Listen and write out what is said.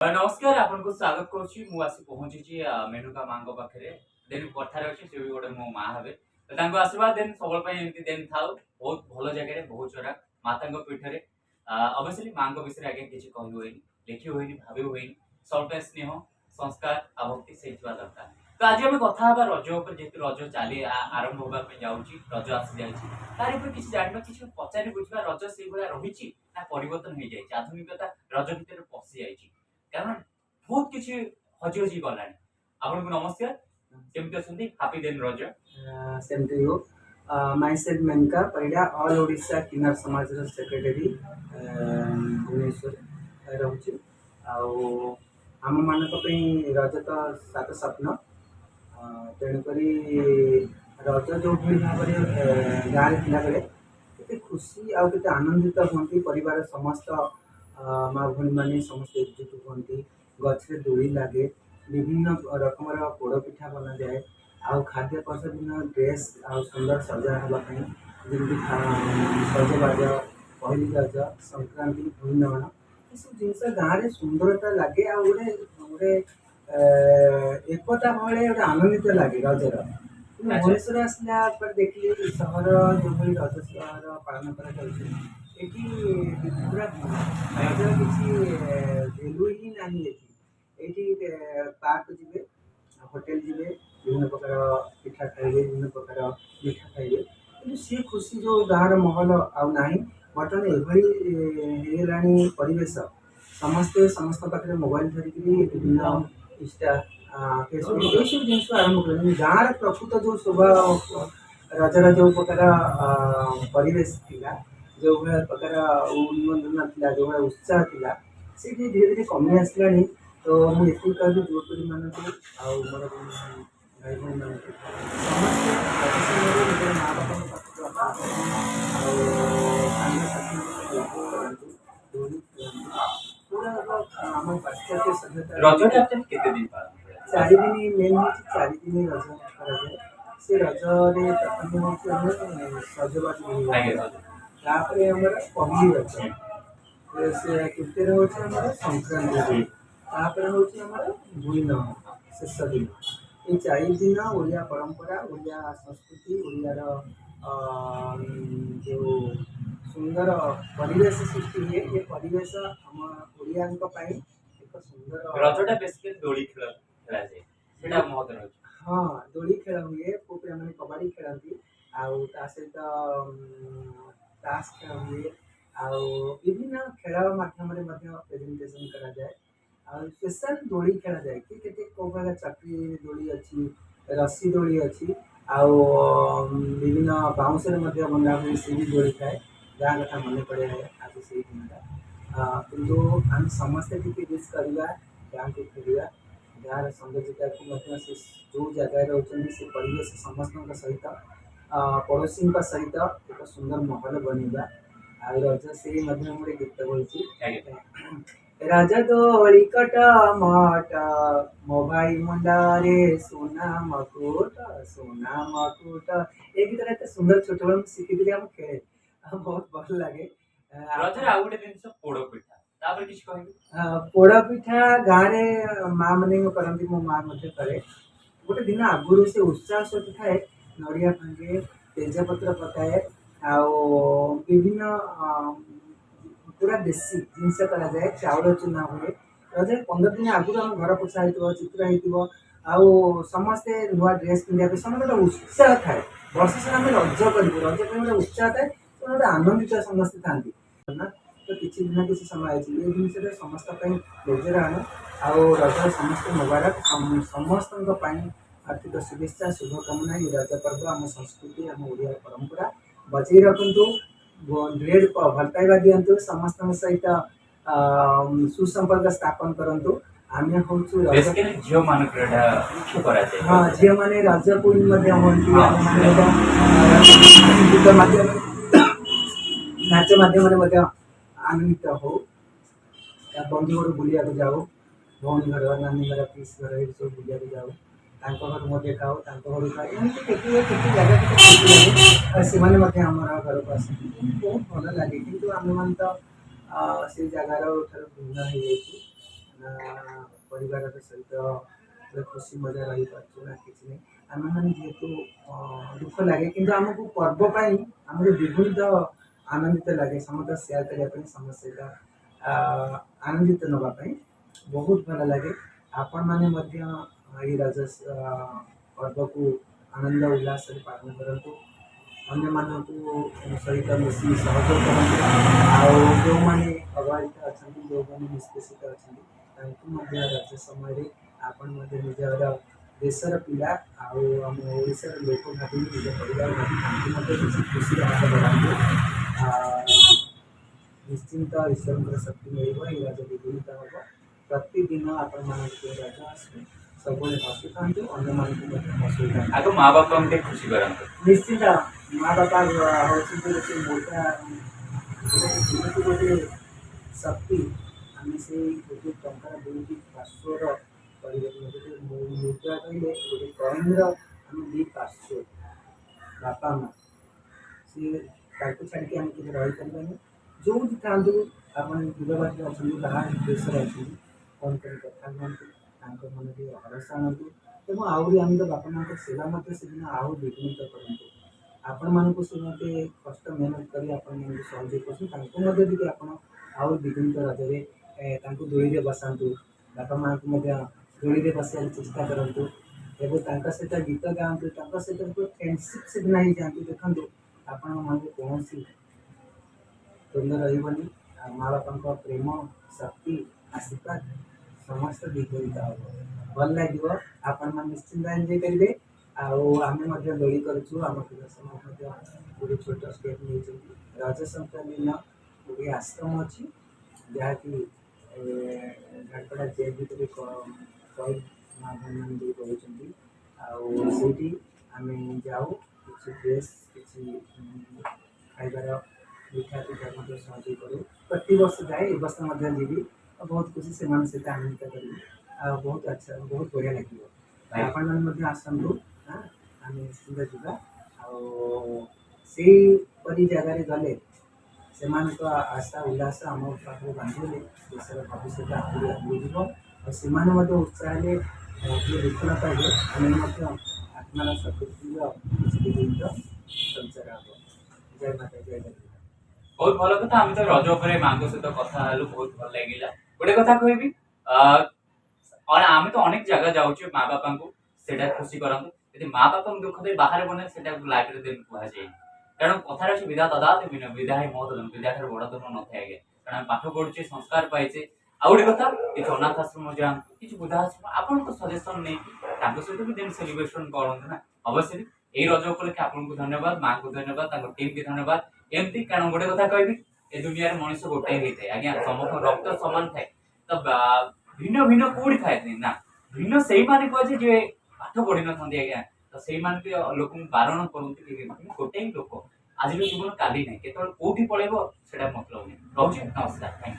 नमस्कार आपनको स्वागत करुच्ची मु आसी पहुंची मेनुका मांग पाखे देन कथार अच्छे से भी गोटे मो माँ हे तो आशीर्वाद देन सब एमती देन था बहुत भल जगह बहुत चरा माता पीठरे अवश्य माँ विषय आगे किसी कही हुए लिखी हुए भावी हुए सब स्नेह संस्कार भक्ति से दरकार तो आज आम कथा रज जेहतु रज चली आरंभ होगा जाऊँगी रज आसी जाए किसी जान किसी पचारि बुझा रज से रही परिवर्तन हो जाए आधुनिकता रज भितर पशि जाए कारण बहुत किसी हजी हजी गलानी आपन को नमस्कार केमती अछंती हैप्पी दिन रज same to you myself Menaka Parida all Odisha किन्नर समाज रो सेक्रेटरी भुवनेश्वर रहउची आउ हम मानक पई रज तो सात स्वप्न तेणु करी रज जो भी भाव गाँव थिला बेले केते खुशी आउ केते आनंदित होती परिवार समस्त माँ भूणी मैंने समस्त एकजुट होती गछरे दोली लगे विभिन्न रकम पोड़ पिठा बना जाए आउ खाद्य प्रसाद दिन ड्रेस आउ सुंदर सजा हाँपाई जमी सजबाज पहली रज संक्रांति भूमिदहन ये सब जिनस गाँव में सुंदरता लगे आ गोटे गोटे एकता भाई गोटे आनंदित लगे रजर भुवनेश्वर आसला देखिए सहर जो रज सहर पालन कर पूरा रजर किसी भैल्यू ही ना ये पार्क जी होटेल जी विभिन्न प्रकार पिठा खाइबे विभिन्न प्रकार मिठा खाइबे कि सी खुशी जो गाँव महल आना बर्तमान एभली परिवेश समस्ते समस्त पाखे मोबाइल धरिक विभिन्न इंस्टा फेसबुक ये सब जिन आरम्भ कर गाँव प्रकृत जो शोभा रजर जो प्रकार परिवेश था जो भाया प्रकार उन्मोदना था जो भाया उत्साह था सी धीरे धीरे कमी आसला तो मुझे कह युवपीढ़ी मानक मोर भाई भाई मान समस्ते माँ बापा पूरा आम पाश्चात्य सभ्यता चार दिन मेन हूँ चार दिन रज कराए से रजरे प्रथम हूँ सजबाज तापर आम पहली रज से तृतीय हूँ आम संक्रांति तापर हूँ आम भूमिदहन शेष दिन ये चार दिन ओडिया परंपरा ओडिया संस्कृति ओडियार जो सुंदर परिवेश सृष्टि हुए ये परिवेश आम ओडिया एक सुंदर रजटा बेसिकली दोली खेला जाए सेटा महत्व रहछ हाँ दोली खेला हुए पुओ पिला माने कबड्डी खेलती आउ ता सहित ताश खेला हुए आउ विभिन्न खेल माध्यम प्रेजेंटेशन करा जाए आ स्पेशल दोली खेला जाए कि केते को प्रकार चक्री दोली अच्छी रस्सी दोली अच्छी आउ विभिन्न बाउंसर बंधा हुए सी भी दोली थाए जहाँ कथा मन पड़े आज से दिनटा किंतु आम समस्ते टी विश करवा गाँव को फेरिया गाँव सौंदर्यता को से जो जगह रोचे से परिवेश समस्त सहित पड़ोशी सहित एक सुंदर महल बनवा आ रज से गीत बोलती राजा दोली कट मट मो भाई मुंडारे सोना मकुट ये गीत एत सुंदर छोट बेल शिखी आम खेले बहुत भल लगे रजर आ गोटे जिनस पोड़ पिठा तापर किछ कहबी पोड़ पिठा गाँव माँ मैंने करती मो माँ करे गोटे दिन आगुरी से उत्साह सहित थाए नड़िया भांगे तेजपत्र पकाए विभिन्न पूरा देसी जिनस कराए चाउल चूना हुए रज 15 दिन आगुरी आम घर पोछा हो चित्र हो समस्ते नुआ ड्रेस पिंधा समस्त गोटे उत्साह थाए वर्ष सारा आम रज कर रज गोटे उत्साह थाए गोटे आनंदित समस्ते था तो किसी दिन किसी समय ये जिन समस्त बेजरान आउ रज समस्त मुबारक समस्त आर्थिक शुभेच्छा शुभकामना ये रज पर्व आम संस्कृति आम ओडिया परंपरा बचाई रखु ढेर भल पाइबा दिंतु समस्त सहित सुसंपर्क स्थापन करूँ आम हूँ हाँ झील मैंने रज क्वीन गीत मध्यम नाच मध्यम आनंदित हो बंधु घर बुलिया जाऊ भौणी घर नानी घर पीस घर ये सब बुलिया जाऊ घर मध्य खाऊ घर खाऊ एमती केते जगह लगे से आम घर को आस बहुत भल लगे कि आम मान तो से जगार भिन्न हो ପରିବାର ସହିତ ଗୋଟେ ଖୁସି ମଜା ରହିପାରୁଛୁ ନା କିଛି ନାହିଁ। ଆମେମାନେ ଯେହେତୁ ଦୁଃଖ ଲାଗେ କିନ୍ତୁ ଆମକୁ ପର୍ବ ପାଇଁ ଆମକୁ ଦ୍ୱିଗୁଣିତ ଆନନ୍ଦିତ ଲାଗେ, ସମସ୍ତେ ସେୟାର କରିବା ପାଇଁ, ସମସ୍ତ ସହିତ ଆନନ୍ଦିତ ନେବା ପାଇଁ ବହୁତ ଭଲ ଲାଗେ। ଆପଣମାନେ ମଧ୍ୟ ଏଇ ରଜ ପର୍ବକୁ ଆନନ୍ଦ ଉଲ୍ଲାସରେ ପାଳନ କରନ୍ତୁ, ଅନ୍ୟମାନଙ୍କୁ ସହିତ ମିଶି ସହଯୋଗ କରନ୍ତୁ। ଆଉ ଯେଉଁମାନେ ଅବହେଳିତ ଅଛନ୍ତି, ଯେଉଁମାନେ ନିଷ୍ପେଷିତ ଅଛନ୍ତି, ତାଙ୍କୁ ମଧ୍ୟ ରଜ ସମୟରେ ଆପଣ ମଧ୍ୟ ନିଜର ଦେଶର ପିଲା ଆଉ ଆମ ଓଡ଼ିଶାର ଲୋକ ଭାବି ନିଜ ପରିବାର ଭାବି ତାଙ୍କୁ ମଧ୍ୟ କିଛି ଖୁସିର ହାତ ବଢ଼ାନ୍ତୁ। ନିଶ୍ଚିନ୍ତ ଈଶ୍ୱରଙ୍କର ଶକ୍ତି ମିଳିବ, ଏଇ ରଜ ଦ୍ୱିଗୁଣିତ ହେବ। ପ୍ରତିଦିନ ଆପଣମାନଙ୍କୁ ରଜ ଆସିବେ, ସବୁବେଳେ ହସୁଥାନ୍ତୁ, ଅନ୍ୟମାନଙ୍କୁ ମଧ୍ୟ ହସୁଥାନ୍ତୁ। ଆଗ ମା ବାପାଙ୍କୁ ଟିକେ ଖୁସି କରନ୍ତୁ। ନିଶ୍ଚିନ୍ତ ମା ବାପା ହେଉଛନ୍ତି ଗୋଟେ ମୋଟା ଗୋଟେ ଶକ୍ତି। ଆମେ ସେଇ ଗୋଟେ ଟଙ୍କାର ଦୁଇଟି ପାର୍ଶ୍ୱର ପରିବର୍ତ୍ତନ ଗୋଟେ ମୁଦ୍ରା କହିଲେ ଗୋଟେ କଏନ୍ର ଆମେ ଦୁଇ ପାର୍ଶ୍ୱ ବାପା ମା, ସିଏ ତାଙ୍କୁ ଛାଡ଼ିକି ଆମେ କିଛି ରହିପାରିବାନି। ଯେଉଁଠି ଥାଆନ୍ତୁ, ଆପଣ ଦୂରବାସରେ ଅଛନ୍ତି, ବାହାର ଦେଶରେ ଅଛନ୍ତି, ଫୋନ୍ କରି କଥା ହୁଅନ୍ତୁ, ତାଙ୍କ ମନରେ ହରସ ଆଣନ୍ତୁ ଏବଂ ଆହୁରି ଆମେ ତ ବାପା ମାଆଙ୍କ ସେବା ମଧ୍ୟ ସେଦିନ ଆହୁରି ଦ୍ୱିଗୁଣିତ କରନ୍ତୁ। ଆପଣମାନଙ୍କୁ ସେ ମୋତେ କଷ୍ଟ ମେହନତ କରି ଆପଣମାନଙ୍କୁ ସହଯୋଗ କରୁଛନ୍ତି, ତାଙ୍କୁ ମଧ୍ୟ ଟିକେ ଆପଣ ଆଉ ଦ୍ୱିଗୁଣିତ ରଜରେ ତାଙ୍କୁ ଦୋଳିରେ ବସାନ୍ତୁ, ବାପା ମାଆଙ୍କୁ ମଧ୍ୟ ଦୋଳିରେ ବସାଇବାକୁ ଚେଷ୍ଟା କରନ୍ତୁ ଏବଂ ତାଙ୍କ ସହିତ ଗୀତ ଗାଆନ୍ତୁ, ତାଙ୍କ ସହିତ ଫ୍ରେଣ୍ଡସିପ୍ ସେଦିନ ହେଇଯାଆନ୍ତୁ। ଦେଖନ୍ତୁ ଆପଣଙ୍କ ମନରେ କୌଣସି ତୁଲ୍ୟ ରହିବନି, ଆଉ ମା ବାପାଙ୍କ ପ୍ରେମ, ଶକ୍ତି, ଆଶୀର୍ବାଦ ସମସ୍ତ ଦ୍ୱିଗୁଣିତ ହେବ, ଭଲ ଲାଗିବ। ଆପଣମାନେ ନିଶ୍ଚିନ୍ତ ଏନ୍ଜୟ କରିବେ। ଆଉ ଆମେ ମଧ୍ୟ ଦୋଳି କରୁଛୁ, ଆମ ପିଲା ସମୟ ମଧ୍ୟ ଗୋଟେ ଛୋଟ ଷ୍ଟେପ୍ ନେଇଛନ୍ତି। ରଜ ସଂକ୍ରାନ୍ତି ଦିନ ଗୋଟିଏ ଆଶ୍ରମ ଅଛି, ଯାହାକି ଝାଡ଼ପଡ଼ା ଜେଲ୍ ଭିତରେ ଶହୀଦ ମା ଭଉଣୀମାନେ ଯୋଉ ରହୁଛନ୍ତି, ଆଉ ସେଇଠି ଆମେ ଯାଉ, କିଛି ଡ୍ରେସ୍, କିଛି ଖାଇବାର ମିଠା ପିଠା ମଧ୍ୟ ସହଯୋଗ କରୁ। ପ୍ରତିବର୍ଷ ଯାଏ, ଏ ବର୍ଷ ମଧ୍ୟ ଯିବି ଆଉ ବହୁତ ଖୁସି ସେମାନଙ୍କ ସହିତ ଆନନ୍ଦିତ କରିବି। ଆଉ ବହୁତ ଆଚ୍ଛା, ବହୁତ ବଢ଼ିଆ ଲାଗିବ। ଆପଣମାନେ ମଧ୍ୟ ଆସନ୍ତୁ, ଆମେ ନିଶ୍ଚିନ୍ତ ଯିବା। ଆଉ ସେଇପରି ଜାଗାରେ ଗଲେ ସେମାନଙ୍କ ଆଶା ଉଲ୍ଲାସ ଆମ ପାଖରେ ବାନ୍ଧିଲେ ଦେଶର ଭବିଷ୍ୟତ ଆହୁରି ଆଗକୁ ଯିବ। ଆଉ ସେମାନେ ମଧ୍ୟ ଉତ୍ସାହ ହେଲେ ଟିକେ ବିଫଳ ପାଇଲେ ଆମେ ମଧ୍ୟ ଆତ୍ମାର ସତୁର୍ଥିର ଦ୍ୱିଗୁଣିତ ସଞ୍ଚାର ହେବ। ଜୟ ମାତା, ଜୟ ଜଗନ୍ନାଥ। ବହୁତ ଭଲ କଥା। ଆମେ ତ ରଜ ଉପରେ ମାଙ୍କ ସହିତ କଥା ହେଲୁ, ବହୁତ ଭଲ ଲାଗିଲା। ଗୋଟେ କଥା କହିବି, ଆମେ ତ ଅନେକ ଜାଗା ଯାଉଛୁ ମା ବାପାଙ୍କୁ ସେଟା ଖୁସି କରନ୍ତୁ, ଯଦି ମା ବାପାଙ୍କୁ ଦୁଃଖ ଦେଇ ବାହାରେ ବନେ ସେଟା ଲାଇଫରେ ଦିନ କୁହାଯାଏ। କାରଣ କଥାରେ ଅଛି ବିଧା ଦଦାତି ବିଧା ହିଁ ମହତ ଧନ, ବିଧା ଠାରୁ ବଡ ଧନ ନଥାଏ ଆଜ୍ଞା। କାରଣ ଆମେ ପାଠ ପଢୁଛେ, ସଂସ୍କାର ପାଇଛେ। ଆଉ ଗୋଟେ କଥା, କିଛି ଅନାଥ ଆଶ୍ରମ ଯାଆନ୍ତୁ, କିଛି ବୃଦ୍ଧା ଆଶ୍ରମ, ଆପଣଙ୍କ ସଜେସନ ନେଇକି ତାଙ୍କ ସହିତ ବି ଦିନ ସେଲିବ୍ରେସନ କରନ୍ତୁ ନା। ଅବশ্যଇ ଏଇ ରଜ ଉପଲକ୍ଷେ ଆପଣଙ୍କୁ ଧନ୍ୟବାଦ, ମାଙ୍କୁ ଧନ୍ୟବାଦ, ତାଙ୍କ ଟିମ୍ କି ଧନ୍ୟବାଦ। ଏମିତି କାରଣ ଗୋଟେ କଥା କହିବି, ଏ ଦୁନିଆରେ ମଣିଷ ଗୋଟାଏ ହେଇଥାଏ ଆଜ୍ଞା, ସମସ୍ତଙ୍କ ରକ୍ତ ସମାନ ଥାଏ। ତ ଭିନ୍ନ ଭିନ୍ନ କୋଉଠି ଥାଏ ନା, ଭିନ୍ନ ସେଇମାନେ କୁହାଯାଏ ଯେ ପାଠ ପଢିନଥାନ୍ତି ଆଜ୍ଞା। ତ ସେଇମାନେ ବି ଲୋକଙ୍କୁ ବାରଣ କରନ୍ତି କି ଗୋଟେ ହିଁ ଲୋକ, ଆଜିର ଜୀବନ କାଲି ନାହିଁ, କେତେବେଳେ କୋଉଠି ପଳେଇବ ସେଟା ମତଲବ ନାହିଁ। ରହୁଛି, ନମସ୍କାର, ଥ୍ୟାଙ୍କ ୟୁ।